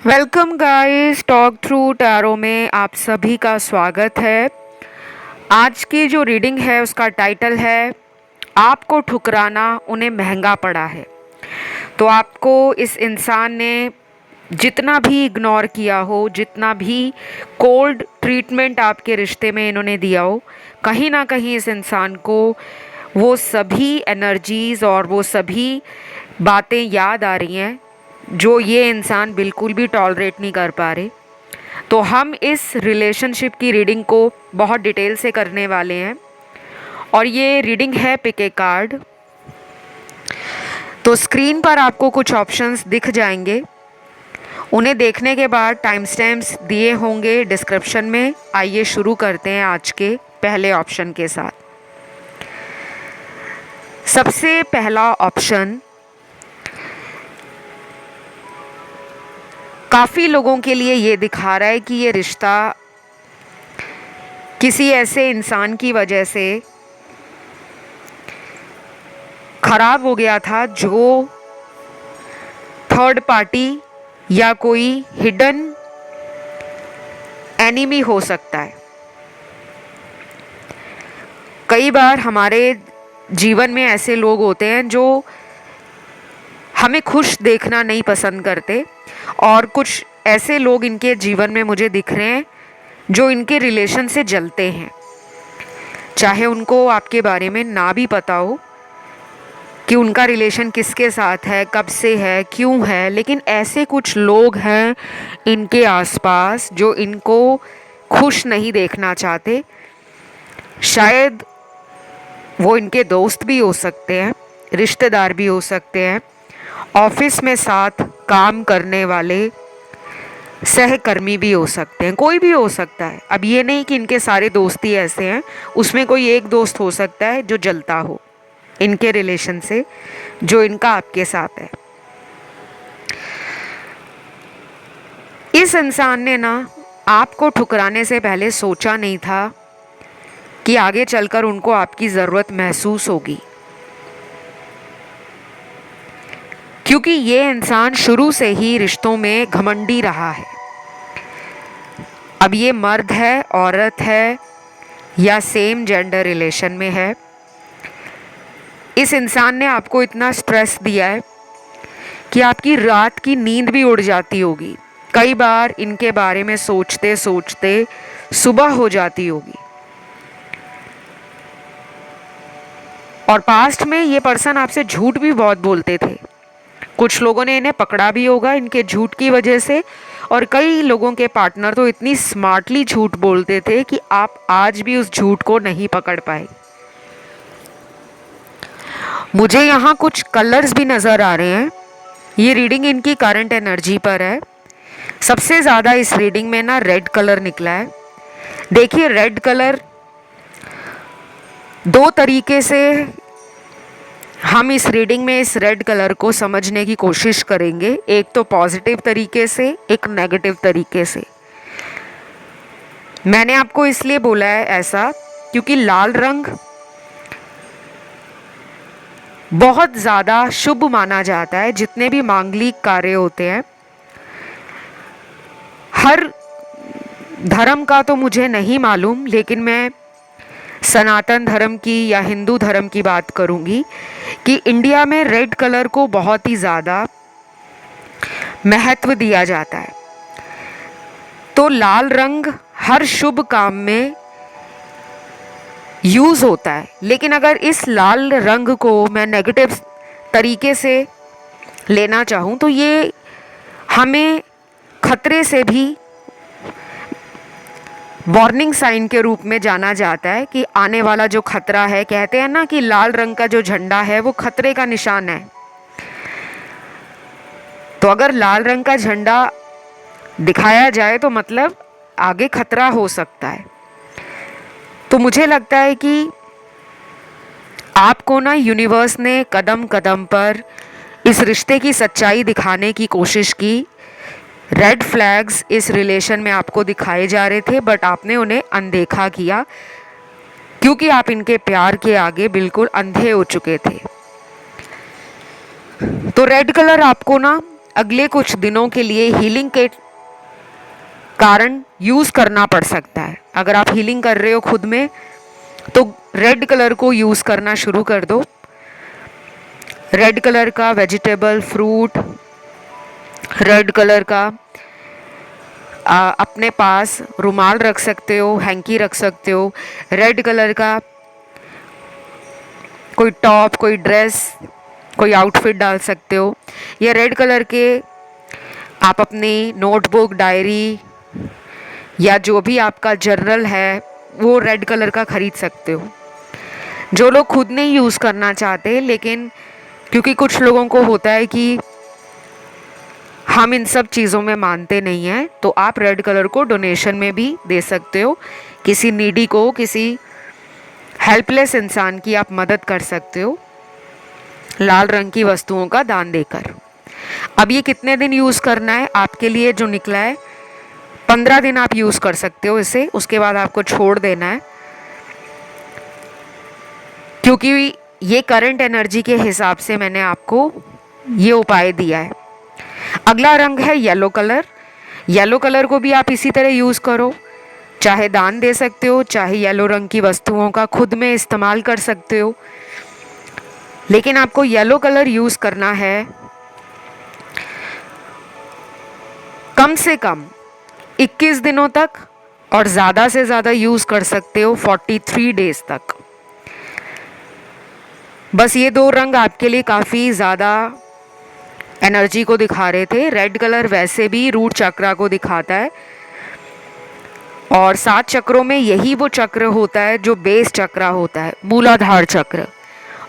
Welcome guys, talk through tarot में आप सभी का स्वागत है। आज की जो रीडिंग है उसका टाइटल है आपको ठुकराना उन्हें महंगा पड़ा है। तो आपको इस इंसान ने जितना भी इग्नोर किया हो, जितना भी कोल्ड ट्रीटमेंट आपके रिश्ते में इन्होंने दिया हो, कहीं ना कहीं इस इंसान को वो सभी एनर्जीज़ और वो सभी बातें याद आ रही हैं जो ये इंसान बिल्कुल भी टॉलरेट नहीं कर पा रहे। तो हम इस रिलेशनशिप की रीडिंग को बहुत डिटेल से करने वाले हैं और ये रीडिंग है पिक ए कार्ड। तो स्क्रीन पर आपको कुछ ऑप्शंस दिख जाएंगे, उन्हें देखने के बाद टाइम स्टैम्प्स दिए होंगे डिस्क्रिप्शन में। आइए शुरू करते हैं आज के पहले ऑप्शन के साथ। सबसे पहला ऑप्शन काफ़ी लोगों के लिए ये दिखा रहा है कि ये रिश्ता किसी ऐसे इंसान की वजह से खराब हो गया था जो थर्ड पार्टी या कोई हिडन एनिमी हो सकता है। कई बार हमारे जीवन में ऐसे लोग होते हैं जो हमें खुश देखना नहीं पसंद करते और कुछ ऐसे लोग इनके जीवन में मुझे दिख रहे हैं जो इनके रिलेशन से जलते हैं, चाहे उनको आपके बारे में ना भी पता हो कि उनका रिलेशन किसके साथ है, कब से है, क्यों है, लेकिन ऐसे कुछ लोग हैं इनके आसपास जो इनको खुश नहीं देखना चाहते। शायद वो इनके दोस्त भी हो सकते हैं, रिश्तेदार भी हो सकते हैं, ऑफिस में साथ काम करने वाले सहकर्मी भी हो सकते हैं, कोई भी हो सकता है। अब ये नहीं कि इनके सारे दोस्त ही ऐसे हैं, उसमें कोई एक दोस्त हो सकता है जो जलता हो इनके रिलेशन से, जो इनका आपके साथ है। इस इंसान ने ना आपको ठुकराने से पहले सोचा नहीं था कि आगे चलकर उनको आपकी ज़रूरत महसूस होगी, क्योंकि ये इंसान शुरू से ही रिश्तों में घमंडी रहा है। अब ये मर्द है, औरत है या सेम जेंडर रिलेशन में है, इस इंसान ने आपको इतना स्ट्रेस दिया है कि आपकी रात की नींद भी उड़ जाती होगी। कई बार इनके बारे में सोचते सोचते सुबह हो जाती होगी। और पास्ट में ये पर्सन आपसे झूठ भी बहुत बोलते थे। कुछ लोगों ने इन्हें पकड़ा भी होगा इनके झूठ की वजह से, और कई लोगों के पार्टनर तो इतनी स्मार्टली झूठ बोलते थे कि आप आज भी उस झूठ को नहीं पकड़ पाए। मुझे यहाँ कुछ कलर्स भी नज़र आ रहे हैं। ये रीडिंग इनकी करंट एनर्जी पर है। सबसे ज़्यादा इस रीडिंग में ना रेड कलर निकला है। देखिए, रेड कलर दो तरीके से हम इस रीडिंग में इस रेड कलर को समझने की कोशिश करेंगे। एक तो पॉजिटिव तरीके से, एक नेगेटिव तरीके से। मैंने आपको इसलिए बोला है ऐसा क्योंकि लाल रंग बहुत ज़्यादा शुभ माना जाता है। जितने भी मांगलिक कार्य होते हैं, हर धर्म का तो मुझे नहीं मालूम, लेकिन मैं सनातन धर्म की या हिंदू धर्म की बात करूंगी कि इंडिया में रेड कलर को बहुत ही ज़्यादा महत्व दिया जाता है। तो लाल रंग हर शुभ काम में यूज़ होता है। लेकिन अगर इस लाल रंग को मैं नेगेटिव तरीके से लेना चाहूँ तो ये हमें खतरे से भी वार्निंग साइन के रूप में जाना जाता है कि आने वाला जो खतरा है, कहते हैं ना कि लाल रंग का जो झंडा है वो खतरे का निशान है। तो अगर लाल रंग का झंडा दिखाया जाए तो मतलब आगे खतरा हो सकता है। तो मुझे लगता है कि आपको ना यूनिवर्स ने कदम कदम पर इस रिश्ते की सच्चाई दिखाने की कोशिश की। रेड फ्लैग्स इस रिलेशन में आपको दिखाए जा रहे थे, बट आपने उन्हें अनदेखा किया क्योंकि आप इनके प्यार के आगे बिल्कुल अंधे हो चुके थे। तो रेड कलर आपको ना अगले कुछ दिनों के लिए हीलिंग के कारण यूज़ करना पड़ सकता है। अगर आप हीलिंग कर रहे हो खुद में तो रेड कलर को यूज़ करना शुरू कर दो। रेड कलर का वेजिटेबल, फ्रूट, रेड कलर का अपने पास रुमाल रख सकते हो, हैंकी रख सकते हो। रेड कलर का कोई टॉप, कोई ड्रेस, कोई आउटफिट डाल सकते हो। या रेड कलर के आप अपनी नोटबुक, डायरी या जो भी आपका जर्नल है वो रेड कलर का खरीद सकते हो। जो लोग खुद नहीं यूज़ करना चाहते, लेकिन क्योंकि कुछ लोगों को होता है कि हम इन सब चीज़ों में मानते नहीं हैं, तो आप रेड कलर को डोनेशन में भी दे सकते हो। किसी नीडी को, किसी हेल्पलेस इंसान की आप मदद कर सकते हो लाल रंग की वस्तुओं का दान देकर। अब ये कितने दिन यूज़ करना है आपके लिए जो निकला है, 15 दिन आप यूज़ कर सकते हो इसे, उसके बाद आपको छोड़ देना है, क्योंकि ये करंट एनर्जी के हिसाब से मैंने आपको ये उपाय दिया है। अगला रंग है येलो कलर। येलो कलर को भी आप इसी तरह यूज़ करो, चाहे दान दे सकते हो, चाहे येलो रंग की वस्तुओं का खुद में इस्तेमाल कर सकते हो। लेकिन आपको येलो कलर यूज़ करना है कम से कम 21 दिनों तक, और ज़्यादा से ज़्यादा यूज़ कर सकते हो 43 डेज तक। बस ये दो रंग आपके लिए काफ़ी ज़्यादा एनर्जी को दिखा रहे थे। रेड कलर वैसे भी रूट चक्रा को दिखाता है, और 7 चक्रों में यही वो चक्र होता है जो बेस चक्र होता है, मूलाधार चक्र।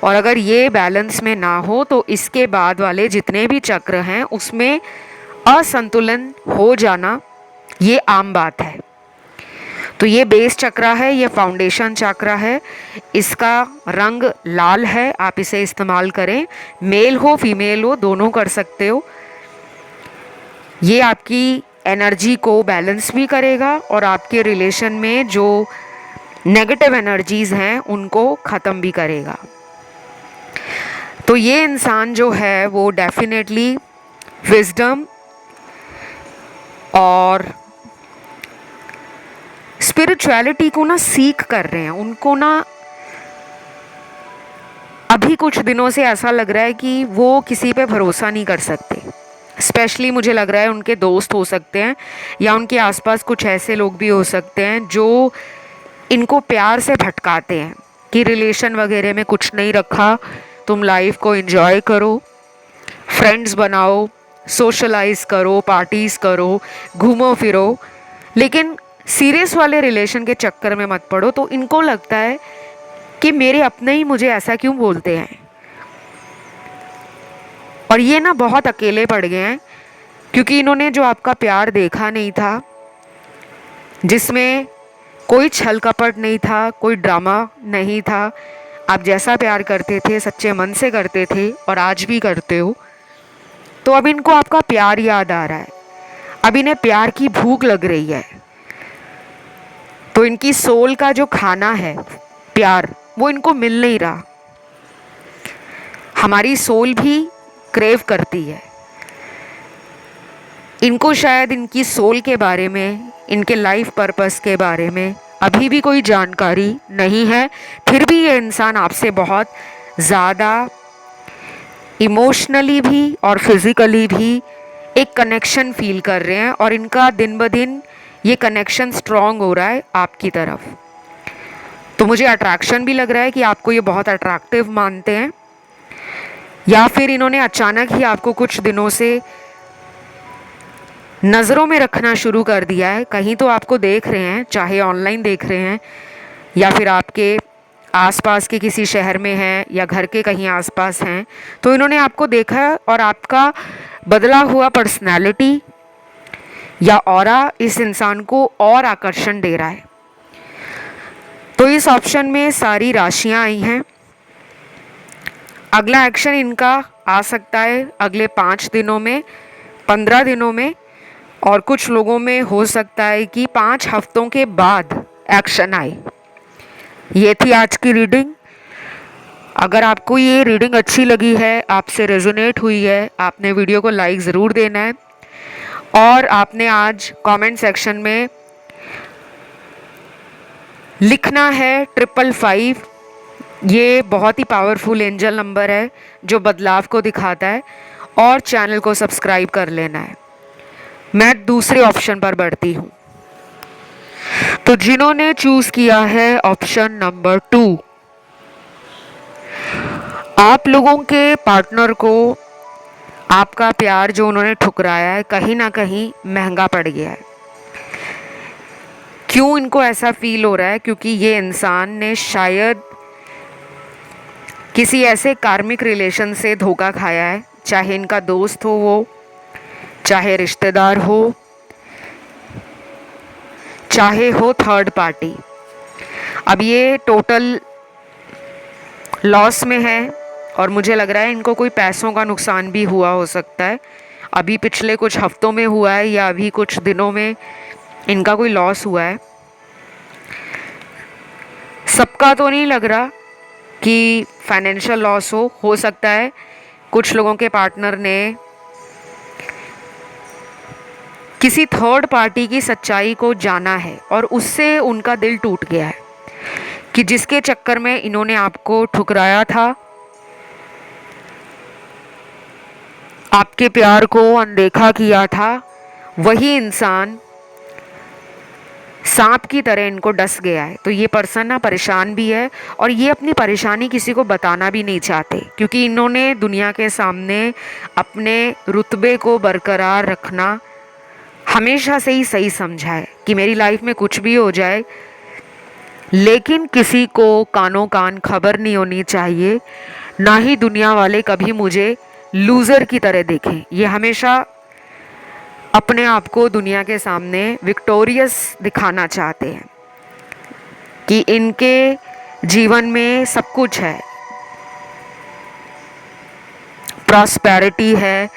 और अगर ये बैलेंस में ना हो तो इसके बाद वाले जितने भी चक्र हैं उसमें असंतुलन हो जाना ये आम बात है। तो ये बेस चक्र है, ये फाउंडेशन चक्र है, इसका रंग लाल है। आप इसे इस्तेमाल करें, मेल हो फीमेल हो दोनों कर सकते हो। ये आपकी एनर्जी को बैलेंस भी करेगा और आपके रिलेशन में जो नेगेटिव एनर्जीज़ हैं उनको ख़त्म भी करेगा। तो ये इंसान जो है वो डेफिनेटली विजडम और स्पिरिचुअलिटी को ना सीख कर रहे हैं। उनको ना अभी कुछ दिनों से ऐसा लग रहा है कि वो किसी पे भरोसा नहीं कर सकते। स्पेशली मुझे लग रहा है उनके दोस्त हो सकते हैं या उनके आसपास कुछ ऐसे लोग भी हो सकते हैं जो इनको प्यार से भटकाते हैं कि रिलेशन वगैरह में कुछ नहीं रखा, तुम लाइफ को एंजॉय करो, फ्रेंड्स बनाओ, सोशलाइज करो, पार्टीज़ करो, घूमो फिरो, लेकिन सीरियस वाले रिलेशन के चक्कर में मत पड़ो। तो इनको लगता है कि मेरे अपने ही मुझे ऐसा क्यों बोलते हैं, और ये ना बहुत अकेले पड़ गए हैं क्योंकि इन्होंने जो आपका प्यार देखा नहीं था, जिसमें कोई छल कपट नहीं था, कोई ड्रामा नहीं था, आप जैसा प्यार करते थे सच्चे मन से करते थे और आज भी करते हो, तो अब इनको आपका प्यार याद आ रहा है। अब इन्हें प्यार की भूख लग रही है। तो इनकी सोल का जो खाना है प्यार, वो इनको मिल नहीं रहा। हमारी सोल भी क्रेव करती है। इनको शायद इनकी सोल के बारे में, इनके लाइफ पर्पस के बारे में अभी भी कोई जानकारी नहीं है। फिर भी ये इंसान आपसे बहुत ज़्यादा इमोशनली भी और फिज़िकली भी एक कनेक्शन फील कर रहे हैं, और इनका दिन ब दिन ये कनेक्शन स्ट्रॉन्ग हो रहा है आपकी तरफ। तो मुझे अट्रैक्शन भी लग रहा है कि आपको ये बहुत अट्रैक्टिव मानते हैं, या फिर इन्होंने अचानक ही आपको कुछ दिनों से नज़रों में रखना शुरू कर दिया है। कहीं तो आपको देख रहे हैं, चाहे ऑनलाइन देख रहे हैं या फिर आपके आसपास के किसी शहर में हैं या घर के कहीं आसपास हैं, तो इन्होंने आपको देखा है और आपका बदला हुआ पर्सनैलिटी या ऑरा इस इंसान को और आकर्षण दे रहा है। तो इस ऑप्शन में सारी राशियां आई हैं। अगला एक्शन इनका आ सकता है अगले 5 दिनों में, 15 दिनों में, और कुछ लोगों में हो सकता है कि 5 हफ्तों के बाद एक्शन आए। ये थी आज की रीडिंग। अगर आपको ये रीडिंग अच्छी लगी है, आपसे रेजोनेट हुई है, आपने वीडियो को लाइक ज़रूर देना है और आपने आज कमेंट सेक्शन में लिखना है 555। ये बहुत ही पावरफुल एंजल नंबर है जो बदलाव को दिखाता है, और चैनल को सब्सक्राइब कर लेना है। मैं दूसरे ऑप्शन पर बढ़ती हूँ। तो जिन्होंने चूज किया है ऑप्शन नंबर 2, आप लोगों के पार्टनर को आपका प्यार जो उन्होंने ठुकराया है कहीं ना कहीं महंगा पड़ गया है। क्यों इनको ऐसा फील हो रहा है? क्योंकि ये इंसान ने शायद किसी ऐसे कार्मिक रिलेशन से धोखा खाया है, चाहे इनका दोस्त हो वो, चाहे रिश्तेदार हो, चाहे हो थर्ड पार्टी। अब ये टोटल लॉस में है और मुझे लग रहा है इनको कोई पैसों का नुकसान भी हुआ हो सकता है। अभी पिछले कुछ हफ्तों में हुआ है या अभी कुछ दिनों में इनका कोई लॉस हुआ है। सबका तो नहीं लग रहा कि फाइनेंशियल लॉस हो सकता है कुछ लोगों के पार्टनर ने किसी थर्ड पार्टी की सच्चाई को जाना है और उससे उनका दिल टूट गया है कि जिसके चक्कर में इन्होंने आपको ठुकराया था, आपके प्यार को अनदेखा किया था, वही इंसान सांप की तरह इनको डस गया है। तो ये पर्सन ना परेशान भी है और ये अपनी परेशानी किसी को बताना भी नहीं चाहते, क्योंकि इन्होंने दुनिया के सामने अपने रुतबे को बरकरार रखना हमेशा से ही सही समझा है कि मेरी लाइफ में कुछ भी हो जाए लेकिन किसी को कानों कान खबर नहीं होनी चाहिए, ना ही दुनिया वाले कभी मुझे लूज़र की तरह देखें। ये हमेशा अपने आप को दुनिया के सामने विक्टोरियस दिखाना चाहते हैं कि इनके जीवन में सब कुछ है, प्रॉस्पेरिटी है,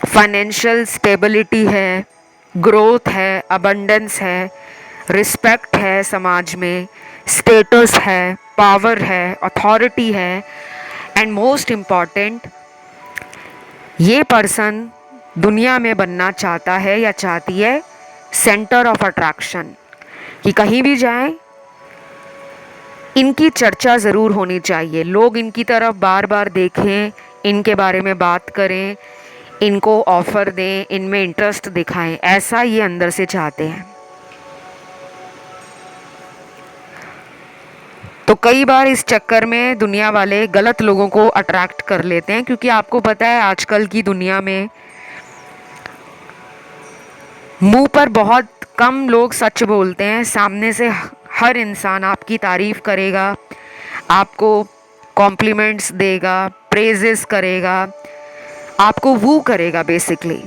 फाइनेंशियल स्टेबिलिटी है, ग्रोथ है, अबंडेंस है, रिस्पेक्ट है समाज में, स्टेटस है, पावर है, अथॉरिटी है, एंड मोस्ट इम्पॉर्टेंट, ये पर्सन दुनिया में बनना चाहता है या चाहती है सेंटर ऑफ अट्रैक्शन, कि कहीं भी जाएं इनकी चर्चा ज़रूर होनी चाहिए, लोग इनकी तरफ बार बार देखें, इनके बारे में बात करें, इनको ऑफ़र दें, इनमें इंटरेस्ट दिखाएं, ऐसा ये अंदर से चाहते हैं। तो कई बार इस चक्कर में दुनिया वाले गलत लोगों को अट्रैक्ट कर लेते हैं, क्योंकि आपको पता है आजकल की दुनिया में मुंह पर बहुत कम लोग सच बोलते हैं। सामने से हर इंसान आपकी तारीफ़ करेगा, आपको कॉम्प्लीमेंट्स देगा, प्रेजेस करेगा, आपको वू करेगा बेसिकली।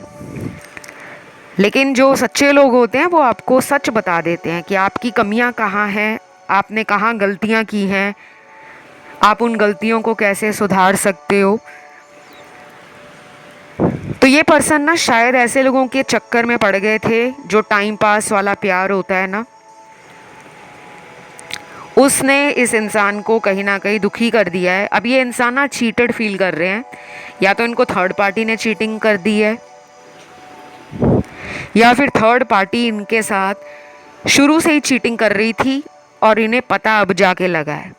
लेकिन जो सच्चे लोग होते हैं वो आपको सच बता देते हैं कि आपकी कमियां कहाँ हैं, आपने कहाँ गलतियां की हैं, आप उन गलतियों को कैसे सुधार सकते हो। तो ये पर्सन ना शायद ऐसे लोगों के चक्कर में पड़ गए थे जो टाइम पास वाला प्यार होता है ना, उसने इस इंसान को कहीं ना कहीं दुखी कर दिया है। अब ये इंसान ना चीटेड फील कर रहे हैं, या तो इनको थर्ड पार्टी ने चीटिंग कर दी है या फिर थर्ड पार्टी इनके साथ शुरू से ही चीटिंग कर रही थी और इन्हें पता अब जाके लगा है।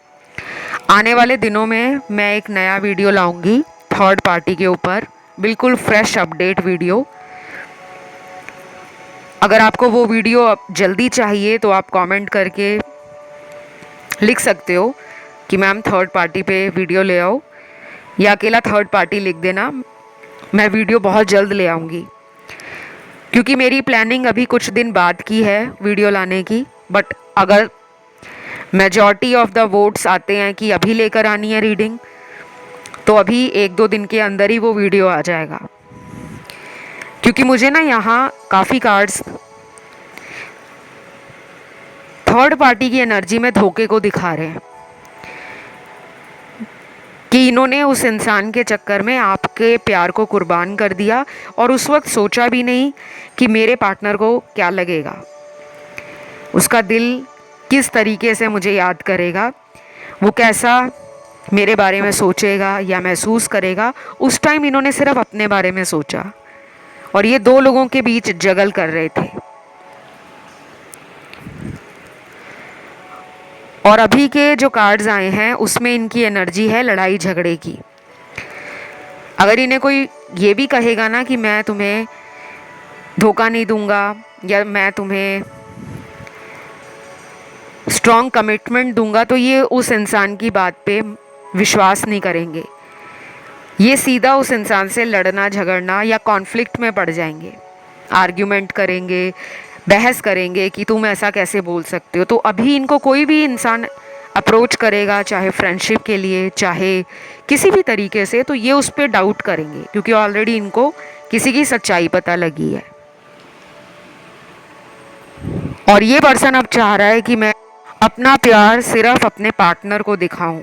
आने वाले दिनों में मैं एक नया वीडियो लाऊंगी थर्ड पार्टी के ऊपर, बिल्कुल फ्रेश अपडेट वीडियो। अगर आपको वो वीडियो जल्दी चाहिए तो आप कमेंट करके लिख सकते हो कि मैम थर्ड पार्टी पे वीडियो ले आओ, या अकेला थर्ड पार्टी लिख देना, मैं वीडियो बहुत जल्द ले आऊँगी। क्योंकि मेरी प्लानिंग अभी कुछ दिन बाद की है वीडियो लाने की, बट अगर मेजॉरिटी ऑफ द वोट्स आते हैं कि अभी लेकर आनी है रीडिंग, तो अभी 1-2 दिन के अंदर ही वो वीडियो आ जाएगा। क्योंकि मुझे ना यहाँ काफ़ी कार्ड्स थर्ड पार्टी की एनर्जी में धोखे को दिखा रहे हैं कि इन्होंने उस इंसान के चक्कर में आपके प्यार को कुर्बान कर दिया और उस वक्त सोचा भी नहीं कि मेरे पार्टनर को क्या लगेगा, उसका दिल किस तरीके से मुझे याद करेगा। वो कैसा मेरे बारे में सोचेगा या महसूस करेगा, उस टाइम इन्होंने सिर्फ अपने बारे में सोचा और ये दो लोगों के बीच जगल कर रहे थे। और अभी के जो कार्ड्स आए हैं उसमें इनकी एनर्जी है लड़ाई झगड़े की। अगर इन्हें कोई ये भी कहेगा ना कि मैं तुम्हें धोखा नहीं दूंगा या मैं तुम्हें स्ट्रॉन्ग कमिटमेंट दूंगा, तो ये उस इंसान की बात पे विश्वास नहीं करेंगे। ये सीधा उस इंसान से लड़ना झगड़ना या कॉन्फ्लिक्ट में पड़ जाएंगे, आर्ग्यूमेंट करेंगे, बहस करेंगे कि तुम ऐसा कैसे बोल सकते हो। तो अभी इनको कोई भी इंसान अप्रोच करेगा, चाहे फ्रेंडशिप के लिए चाहे किसी भी तरीके से, तो ये उस पर डाउट करेंगे क्योंकि ऑलरेडी इनको किसी की सच्चाई पता लगी है। और ये पर्सन अब चाह रहा है कि मैं अपना प्यार सिर्फ अपने पार्टनर को दिखाऊं,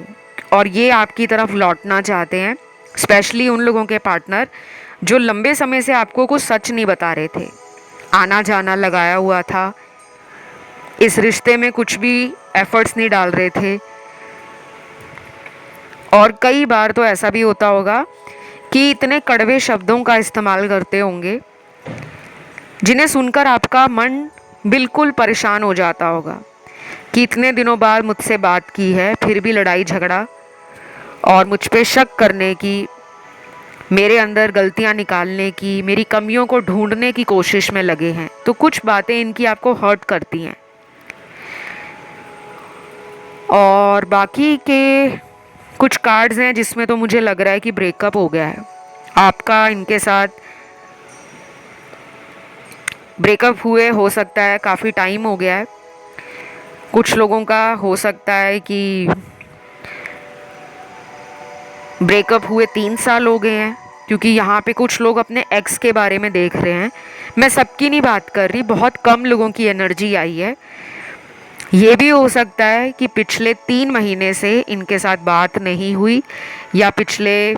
और ये आपकी तरफ लौटना चाहते हैं। स्पेशली उन लोगों के पार्टनर जो लंबे समय से आपको कुछ सच नहीं बता रहे थे, आना जाना लगाया हुआ था, इस रिश्ते में कुछ भी एफर्ट्स नहीं डाल रहे थे। और कई बार तो ऐसा भी होता होगा कि इतने कड़वे शब्दों का इस्तेमाल करते होंगे जिन्हें सुनकर आपका मन बिल्कुल परेशान हो जाता होगा कि इतने दिनों बाद मुझसे बात की है फिर भी लड़ाई झगड़ा और मुझ पे शक करने की, मेरे अंदर गलतियां निकालने की, मेरी कमियों को ढूंढने की कोशिश में लगे हैं। तो कुछ बातें इनकी आपको हर्ट करती हैं। और बाकी के कुछ कार्ड्स हैं जिसमें तो मुझे लग रहा है कि ब्रेकअप हो गया है आपका। इनके साथ ब्रेकअप हुए हो सकता है काफ़ी टाइम हो गया है। कुछ लोगों का हो सकता है कि ब्रेकअप हुए 3 साल हो गए हैं, क्योंकि यहाँ पे कुछ लोग अपने एक्स के बारे में देख रहे हैं। मैं सबकी नहीं बात कर रही, बहुत कम लोगों की एनर्जी आई है। ये भी हो सकता है कि पिछले 3 महीने से इनके साथ बात नहीं हुई, या पिछले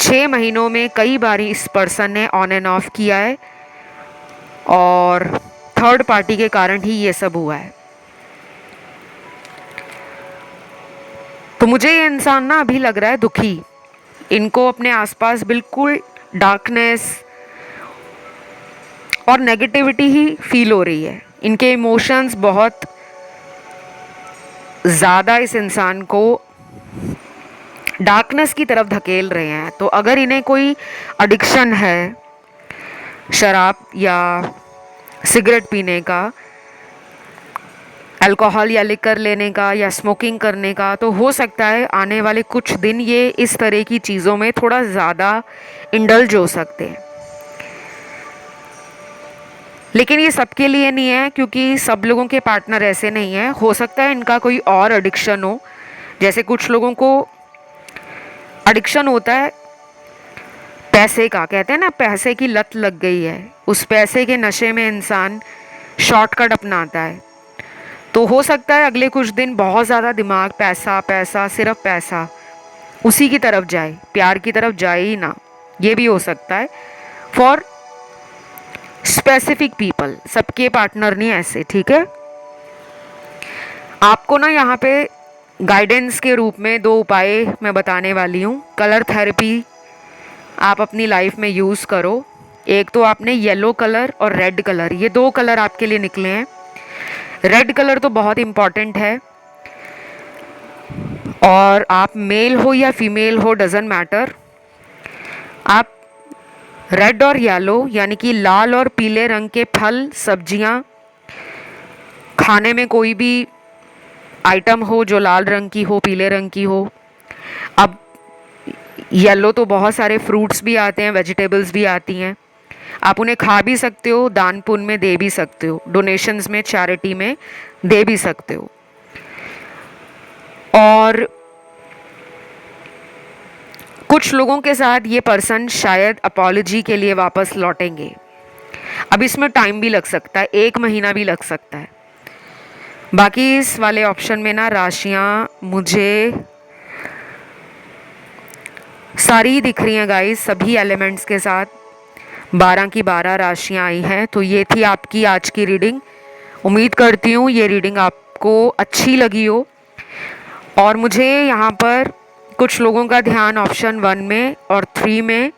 6 महीनों में कई बार इस पर्सन ने ऑन एंड ऑफ किया है और थर्ड पार्टी के कारण ही ये सब हुआ है। तो मुझे ये इंसान ना अभी लग रहा है दुखी। इनको अपने आसपास बिल्कुल डार्कनेस और नेगेटिविटी ही फील हो रही है। इनके इमोशंस बहुत ज़्यादा इस इंसान को डार्कनेस की तरफ धकेल रहे हैं। तो अगर इन्हें कोई एडिक्शन है शराब या सिगरेट पीने का, अल्कोहल या लिकर लेने का या स्मोकिंग करने का, तो हो सकता है आने वाले कुछ दिन ये इस तरह की चीज़ों में थोड़ा ज़्यादा इंडल्ज हो सकते हैं। लेकिन ये सबके लिए नहीं है, क्योंकि सब लोगों के पार्टनर ऐसे नहीं हैं। हो सकता है इनका कोई और एडिक्शन हो, जैसे कुछ लोगों को एडिक्शन होता है पैसे का, कहते हैं ना पैसे की लत लग गई है, उस पैसे के नशे में इंसान शॉर्टकट अपनाता है। तो हो सकता है अगले कुछ दिन बहुत ज़्यादा दिमाग पैसा पैसा सिर्फ पैसा उसी की तरफ जाए, प्यार की तरफ जाए ही ना। ये भी हो सकता है फॉर स्पेसिफिक पीपल, सबके पार्टनर नहीं ऐसे, ठीक है। आपको ना यहाँ पे गाइडेंस के रूप में 2 उपाय मैं बताने वाली हूँ। कलर थेरेपी आप अपनी लाइफ में यूज़ करो। एक तो आपने येलो कलर और रेड कलर, ये 2 कलर आपके लिए निकले हैं। रेड कलर तो बहुत इम्पॉर्टेंट है, और आप मेल हो या फीमेल हो डजेंट मैटर, आप रेड और येलो यानी कि लाल और पीले रंग के फल सब्जियां, खाने में कोई भी आइटम हो जो लाल रंग की हो पीले रंग की हो। अब येलो तो बहुत सारे फ्रूट्स भी आते हैं, वेजिटेबल्स भी आती हैं, आप उन्हें खा भी सकते हो, दान पुण्य में दे भी सकते हो, डोनेशंस में चैरिटी में दे भी सकते हो। और कुछ लोगों के साथ ये पर्सन शायद अपॉलॉजी के लिए वापस लौटेंगे। अब इसमें टाइम भी लग सकता है, 1 महीना भी लग सकता है। बाकी इस वाले ऑप्शन में ना राशियां मुझे सारी दिख रही हैं गाइस, सभी एलिमेंट्स के साथ 12 की 12 राशियां आई हैं। तो ये थी आपकी आज की रीडिंग। उम्मीद करती हूँ ये रीडिंग आप आपको अच्छी लगी हो। और मुझे यहाँ पर कुछ लोगों का ध्यान ऑप्शन 1 में और 3 में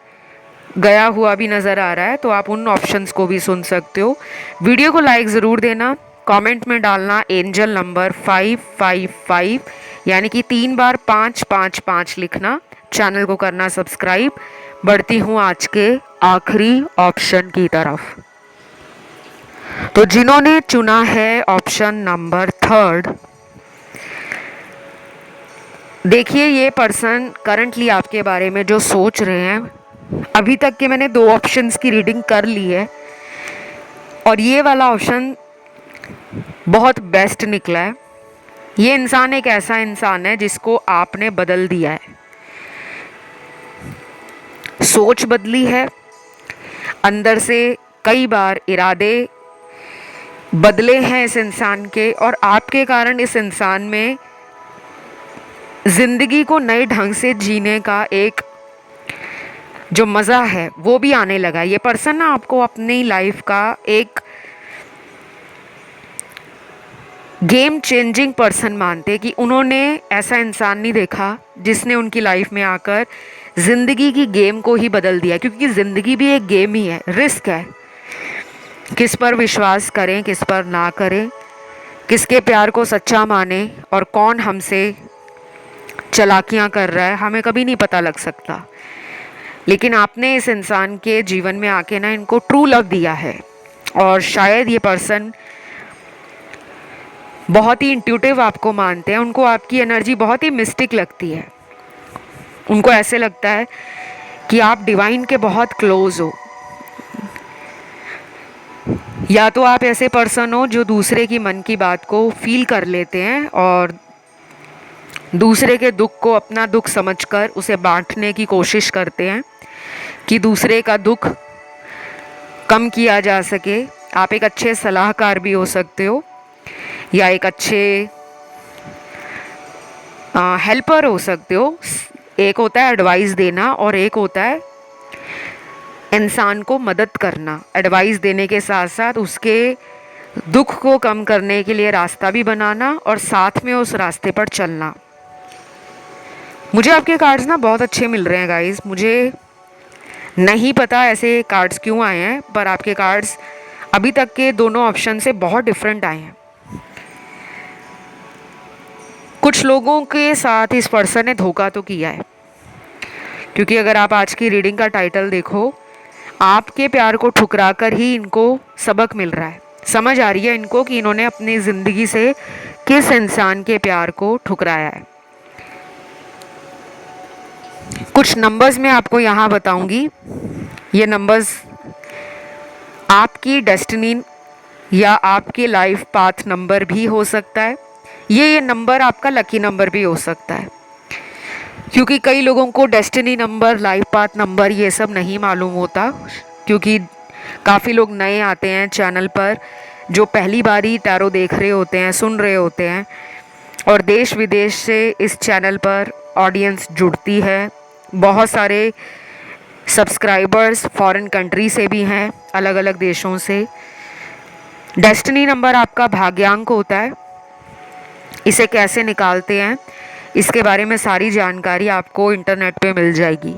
गया हुआ भी नज़र आ रहा है, तो आप उन ऑप्शंस को भी सुन सकते हो। वीडियो को लाइक ज़रूर देना, कमेंट में डालना एंजल नंबर 555, यानी कि 3 बार 555 लिखना। चैनल को करना सब्सक्राइब। बढ़ती हूँ आज के आखिरी ऑप्शन की तरफ। तो जिन्होंने चुना है ऑप्शन नंबर 3, देखिए ये पर्सन करंटली आपके बारे में जो सोच रहे हैं, अभी तक के मैंने 2 ऑप्शंस की रीडिंग कर ली है और ये वाला ऑप्शन बहुत बेस्ट निकला है। ये इंसान एक ऐसा इंसान है जिसको आपने बदल दिया है, सोच बदली है, अंदर से कई बार इरादे बदले हैं इस इंसान के, और आपके कारण इस इंसान में ज़िंदगी को नए ढंग से जीने का एक जो मज़ा है वो भी आने लगा। ये पर्सन ना आपको अपनी लाइफ का एक गेम चेंजिंग पर्सन मानते कि उन्होंने ऐसा इंसान नहीं देखा जिसने उनकी लाइफ में आकर ज़िंदगी की गेम को ही बदल दिया, क्योंकि ज़िंदगी भी एक गेम ही है, रिस्क है। किस पर विश्वास करें, किस पर ना करें, किसके प्यार को सच्चा माने और कौन हमसे चालाकियाँ कर रहा है, हमें कभी नहीं पता लग सकता। लेकिन आपने इस इंसान के जीवन में आके ना इनको ट्रू लव दिया है, और शायद ये पर्सन बहुत ही इंट्यूटिव आपको मानते हैं। उनको आपकी एनर्जी बहुत ही मिस्टिक लगती है। उनको ऐसे लगता है कि आप डिवाइन के बहुत क्लोज हो। या तो आप ऐसे पर्सन हो जो दूसरे की मन की बात को फील कर लेते हैं और दूसरे के दुख को अपना दुख समझकर उसे बांटने की कोशिश करते हैं कि दूसरे का दुख कम किया जा सके। आप एक अच्छे सलाहकार भी हो सकते हो या एक अच्छे हेल्पर हो सकते हो। एक होता है एडवाइस देना और एक होता है इंसान को मदद करना। एडवाइस देने के साथ साथ उसके दुख को कम करने के लिए रास्ता भी बनाना और साथ में उस रास्ते पर चलना। मुझे आपके कार्ड्स ना बहुत अच्छे मिल रहे हैं गाइस। मुझे नहीं पता ऐसे कार्ड्स क्यों आए हैं, पर आपके कार्ड्स अभी तक के दोनों ऑप्शन से बहुत डिफरेंट आए हैं। कुछ लोगों के साथ इस पर्सन ने धोखा तो किया है, क्योंकि अगर आप आज की रीडिंग का टाइटल देखो, आपके प्यार को ठुकरा कर ही इनको सबक मिल रहा है। समझ आ रही है इनको कि इन्होंने अपनी ज़िंदगी से किस इंसान के प्यार को ठुकराया है। कुछ नंबर्स मैं आपको यहाँ बताऊंगी। ये नंबर्स आपकी डेस्टिनी या आपके लाइफ पाथ नंबर भी हो सकता है। ये नंबर आपका लकी नंबर भी हो सकता है, क्योंकि कई लोगों को destiny number, life path number ये सब नहीं मालूम होता, क्योंकि काफ़ी लोग नए आते हैं चैनल पर जो पहली बार ही टैरो देख रहे होते हैं, सुन रहे होते हैं, और देश विदेश से इस चैनल पर ऑडियंस जुड़ती है। बहुत सारे सब्सक्राइबर्स फॉरेन कंट्री से भी हैं, अलग अलग देशों से। डेस्टिनी नंबर आपका भाग्यांक होता है। इसे कैसे निकालते हैं इसके बारे में सारी जानकारी आपको इंटरनेट पे मिल जाएगी।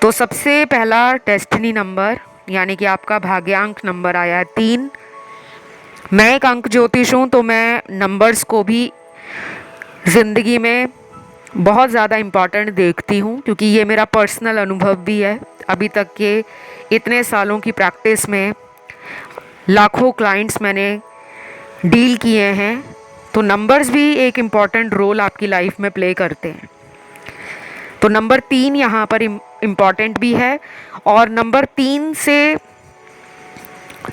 तो सबसे पहला डेस्टिनी नंबर यानी कि आपका भाग्यांक नंबर आया है 3। मैं एक अंक ज्योतिष हूँ, तो मैं नंबर्स को भी ज़िंदगी में बहुत ज़्यादा इम्पॉर्टेंट देखती हूँ, क्योंकि ये मेरा पर्सनल अनुभव भी है। अभी तक के इतने सालों की प्रैक्टिस में लाखों क्लाइंट्स मैंने डील किए हैं, तो नंबर्स भी एक इम्पॉर्टेंट रोल आपकी लाइफ में प्ले करते हैं। तो नंबर 3 यहाँ पर इम्पॉर्टेंट भी है, और नंबर 3 से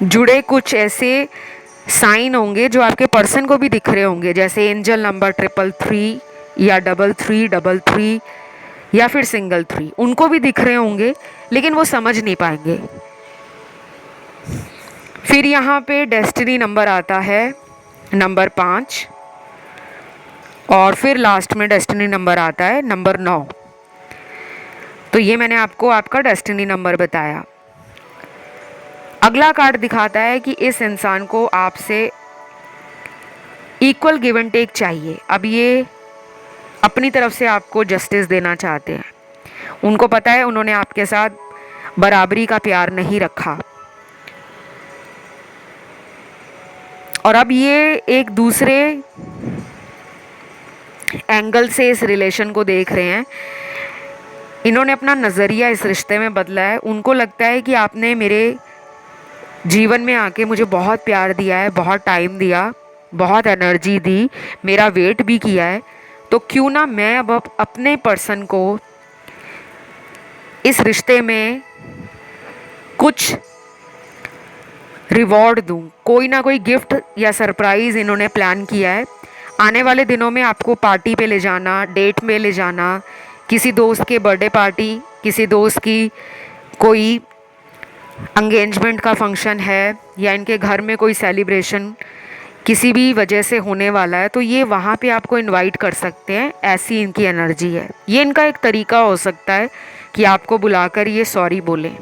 जुड़े कुछ ऐसे साइन होंगे जो आपके पर्सन को भी दिख रहे होंगे, जैसे एंजल नंबर 333 या 3333 या फिर सिंगल 3, उनको भी दिख रहे होंगे, लेकिन वो समझ नहीं पाएंगे। फिर यहाँ पे डेस्टिनी नंबर आता है नंबर 5, और फिर लास्ट में डेस्टिनी नंबर आता है नंबर 9। तो ये मैंने आपको आपका डेस्टिनी नंबर बताया। अगला कार्ड दिखाता है कि इस इंसान को आपसे इक्वल गिव एंड टेक चाहिए। अब ये अपनी तरफ से आपको जस्टिस देना चाहते हैं। उनको पता है उन्होंने आपके साथ बराबरी का प्यार नहीं रखा, और अब ये एक दूसरे एंगल से इस रिलेशन को देख रहे हैं। इन्होंने अपना नज़रिया इस रिश्ते में बदला है। उनको लगता है कि आपने मेरे जीवन में आके मुझे बहुत प्यार दिया है, बहुत टाइम दिया, बहुत एनर्जी दी, मेरा वेट भी किया है, तो क्यों ना मैं अब अपने पर्सन को इस रिश्ते में कुछ रिवॉर्ड दूं। कोई ना कोई गिफ्ट या सरप्राइज़ इन्होंने प्लान किया है। आने वाले दिनों में आपको पार्टी पे ले जाना, डेट में ले जाना, किसी दोस्त के बर्थडे पार्टी, किसी दोस्त की कोई एंगेजमेंट का फंक्शन है, या इनके घर में कोई सेलिब्रेशन किसी भी वजह से होने वाला है, तो ये वहाँ पे आपको इनवाइट कर सकते हैं। ऐसी इनकी एनर्जी है। ये इनका एक तरीका हो सकता है कि आपको बुलाकर ये सॉरी बोलें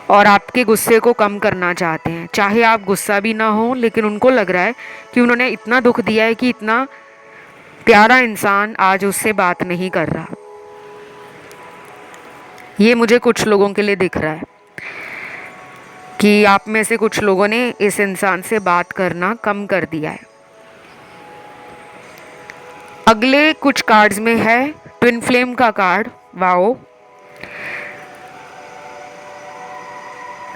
और आपके गुस्से को कम करना चाहते हैं। चाहे आप गुस्सा भी ना हो, लेकिन उनको लग रहा है कि उन्होंने इतना दुख दिया है कि इतना प्यारा इंसान आज उससे बात नहीं कर रहा। ये मुझे कुछ लोगों के लिए दिख रहा है कि आप में से कुछ लोगों ने इस इंसान से बात करना कम कर दिया है। अगले कुछ कार्ड्स में है ट्विन फ्लेम का कार्ड। वाओ,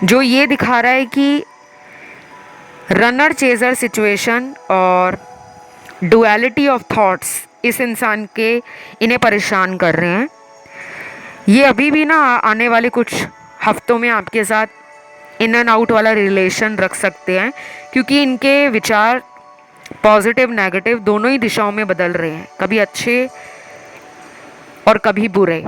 जो ये दिखा रहा है कि रनर चेजर सिचुएशन और डुअलिटी ऑफ थॉट्स इस इंसान के इन्हें परेशान कर रहे हैं। ये अभी भी ना आने वाले कुछ हफ्तों में आपके साथ इन एंड आउट वाला रिलेशन रख सकते हैं, क्योंकि इनके विचार पॉजिटिव नेगेटिव दोनों ही दिशाओं में बदल रहे हैं, कभी अच्छे और कभी बुरे।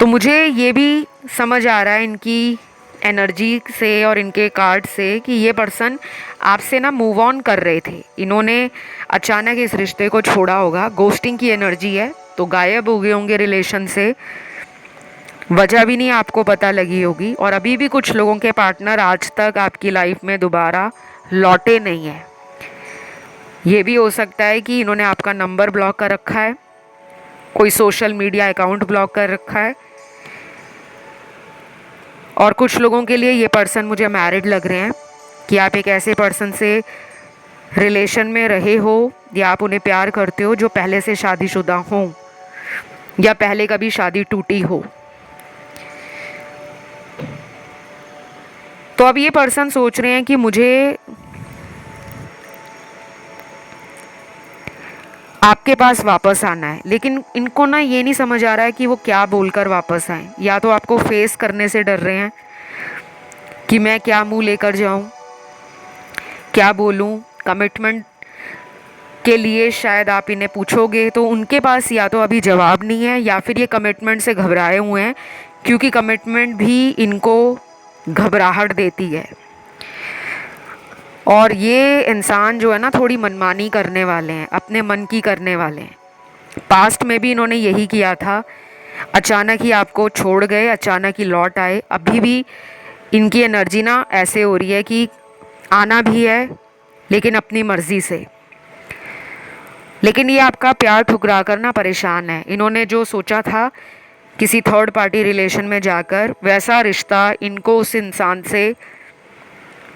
तो मुझे ये भी समझ आ रहा है इनकी एनर्जी से और इनके कार्ड से कि ये पर्सन आपसे ना मूव ऑन कर रहे थे। इन्होंने अचानक इस रिश्ते को छोड़ा होगा। गोस्टिंग की एनर्जी है, तो गायब हो गए होंगे रिलेशन से, वजह भी नहीं आपको पता लगी होगी। और अभी भी कुछ लोगों के पार्टनर आज तक आपकी लाइफ में दोबारा लौटे नहीं हैं। ये भी हो सकता है कि इन्होंने आपका नंबर ब्लॉक कर रखा है, कोई सोशल मीडिया अकाउंट ब्लॉक कर रखा है। और कुछ लोगों के लिए ये पर्सन मुझे मैरिड लग रहे हैं कि आप एक ऐसे पर्सन से रिलेशन में रहे हो या आप उन्हें प्यार करते हो जो पहले से शादीशुदा हो या पहले कभी शादी टूटी हो। तो अब ये पर्सन सोच रहे हैं कि मुझे आपके पास वापस आना है, लेकिन इनको ना ये नहीं समझ आ रहा है कि वो क्या बोलकर वापस आए। या तो आपको फेस करने से डर रहे हैं कि मैं क्या मुंह लेकर जाऊं, क्या बोलूं। कमिटमेंट के लिए शायद आप इन्हें पूछोगे तो उनके पास या तो अभी जवाब नहीं है, या फिर ये कमिटमेंट से घबराए हुए हैं, क्योंकि कमिटमेंट भी इनको घबराहट देती है। और ये इंसान जो है ना थोड़ी मनमानी करने वाले हैं, अपने मन की करने वाले हैं। पास्ट में भी इन्होंने यही किया था, अचानक ही आपको छोड़ गए, अचानक ही लौट आए। अभी भी इनकी एनर्जी ना ऐसे हो रही है कि आना भी है लेकिन अपनी मर्ज़ी से। लेकिन ये आपका प्यार ठुकरा कर ना परेशान है। इन्होंने जो सोचा था किसी थर्ड पार्टी रिलेशन में जाकर, वैसा रिश्ता इनको उस इंसान से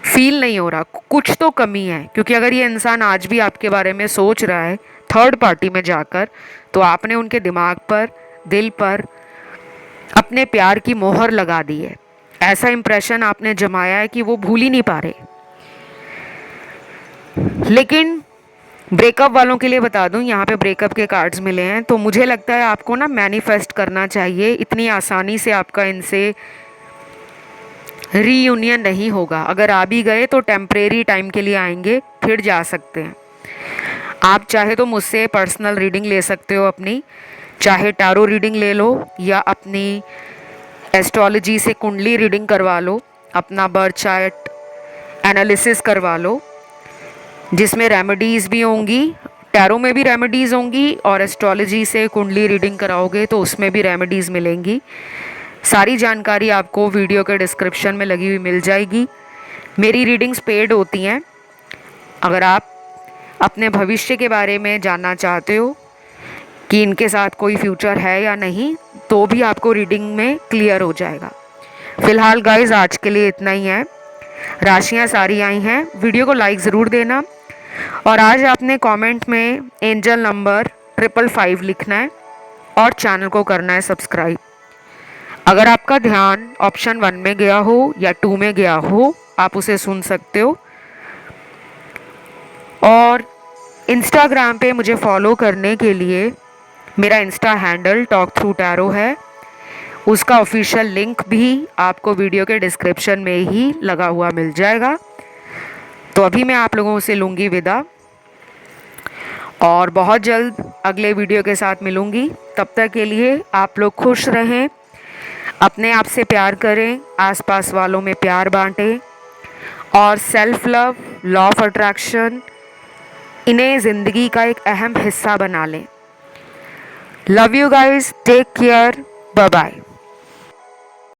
फील नहीं हो रहा। कुछ तो कमी है, क्योंकि अगर ये इंसान आज भी आपके बारे में सोच रहा है थर्ड पार्टी में जाकर, तो आपने उनके दिमाग पर, दिल पर अपने प्यार की मोहर लगा दी है। ऐसा इंप्रेशन आपने जमाया है कि वो भूल ही नहीं पा रहे। लेकिन ब्रेकअप वालों के लिए बता दूं, यहाँ पे ब्रेकअप के कार्ड्स मिले हैं, तो मुझे लगता है आपको ना मैनिफेस्ट करना चाहिए। इतनी आसानी से आपका इनसे रीयूनियन नहीं होगा। अगर आ भी गए तो टेम्परेरी टाइम के लिए आएंगे, फिर जा सकते हैं। आप चाहे तो मुझसे पर्सनल रीडिंग ले सकते हो अपनी, चाहे टैरो रीडिंग ले लो या अपनी एस्ट्रोलॉजी से कुंडली रीडिंग करवा लो, अपना बर्थ चार्ट एनालिसिस करवा लो, जिसमें रेमेडीज़ भी होंगी। टैरो में भी रेमेडीज़ होंगी और एस्ट्रोलॉजी से कुंडली रीडिंग कराओगे तो उसमें भी रेमेडीज़ मिलेंगी। सारी जानकारी आपको वीडियो के डिस्क्रिप्शन में लगी हुई मिल जाएगी। मेरी रीडिंग्स पेड होती हैं। अगर आप अपने भविष्य के बारे में जानना चाहते हो कि इनके साथ कोई फ्यूचर है या नहीं, तो भी आपको रीडिंग में क्लियर हो जाएगा। फ़िलहाल गाइस आज के लिए इतना ही है। राशियाँ सारी आई हैं। वीडियो को लाइक ज़रूर देना और आज आपने कमेंट में एंजल नंबर 555 लिखना है और चैनल को करना है सब्सक्राइब। अगर आपका ध्यान ऑप्शन 1 में गया हो या 2 में गया हो, आप उसे सुन सकते हो। और इंस्टाग्राम पे मुझे फॉलो करने के लिए मेरा Insta handle talk through tarot है। उसका ऑफिशियल लिंक भी आपको वीडियो के डिस्क्रिप्शन में ही लगा हुआ मिल जाएगा। तो अभी मैं आप लोगों से लूँगी विदा और बहुत जल्द अगले वीडियो के साथ मिलूँगी। तब तक के लिए आप लोग खुश रहें, अपने आप से प्यार करें, आसपास वालों में प्यार बांटें और self love, law of attraction, इन्हें ज़िंदगी का एक अहम हिस्सा बना लें। Love you guys, take care, bye bye.